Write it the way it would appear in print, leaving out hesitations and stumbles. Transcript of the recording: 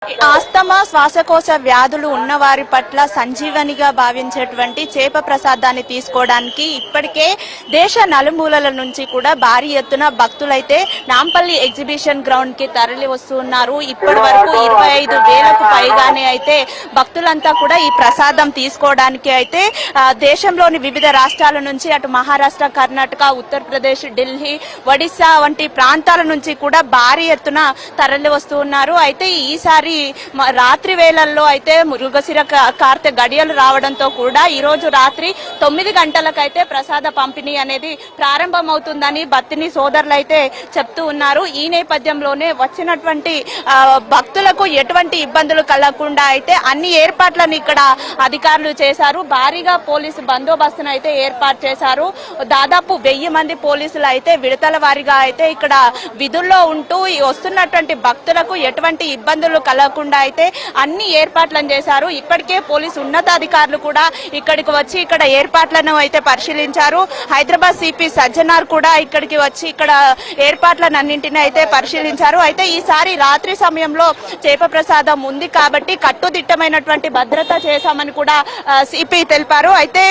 Asthma శ్వాసకోశ వ్యాధులు ఉన్న వారి పట్ల సంజీవనిగా భావించేటువంటి చేప ప్రసాదాన్ని తీసుకోవడానికి ఇప్పటికే దేశ నలుమూలల నుంచి కూడా భారీ ఎత్తున భక్తులైతే నాంపల్లి ఎగ్జిబిషన్ గ్రౌండ్ కి తరలి వస్తున్నారు. ఇప్పటి వరకు 25,000కు పైగానే అయితే భక్తులంతా కూడా ఈ ప్రసాదం తీసుకోవడానికి అయితే దేశంలోని వివిధ రాష్ట్రాల నుంచి అటు మహారాష్ట్ర, కర్ణాటక, ఉత్తరప్రదేశ్, ఢిల్లీ, ఒడిశా వంటి ప్రాంతాల నుంచి కూడా భారీ ఎత్తున తరలి వస్తున్నారు. అయితే ఈసారి రాత్రి వేళల్లో అయితే మృగశిర కార్తె గడియలు రావడంతో కూడా ఈ రోజు రాత్రి 9 గంటలకైతే ప్రసాద పంపిణీ అనేది ప్రారంభమవుతుందని బత్తిని సోదరులు అయితే చెప్తూ ఉన్నారు. ఈ నేపథ్యంలోనే వచ్చినటువంటి భక్తులకు ఎటువంటి ఇబ్బందులు కలగకుండా అయితే అన్ని ఏర్పాట్లను ఇక్కడ అధికారులు చేశారు. భారీగా పోలీసు బందోబస్తును అయితే ఏర్పాటు చేశారు. దాదాపు 1000 మంది పోలీసులు అయితే విడతల వారీగా అయితే ఇక్కడ విధుల్లో ఉంటూ వస్తున్నటువంటి భక్తులకు ఎటువంటి ఇబ్బందులు కలగకుండా అయితే అన్ని ఏర్పాట్లను చేశారు. ఇప్పటికే పోలీసు ఉన్నతాధికారులు కూడా ఇక్కడికి వచ్చి ఇక్కడ ఏర్పాట్లను అయితే పరిశీలించారు. హైదరాబాద్ సిపి సజ్జనార్ కూడా ఇక్కడికి వచ్చి ఇక్కడ ఏర్పాట్లను అన్నింటినీ అయితే పరిశీలించారు. అయితే ఈసారి రాత్రి సమయంలో చేప ప్రసాదం ఉంది కాబట్టి కట్టుదిట్టమైనటువంటి భద్రత చేశామని కూడా సిపి తెలిపారు. అయితే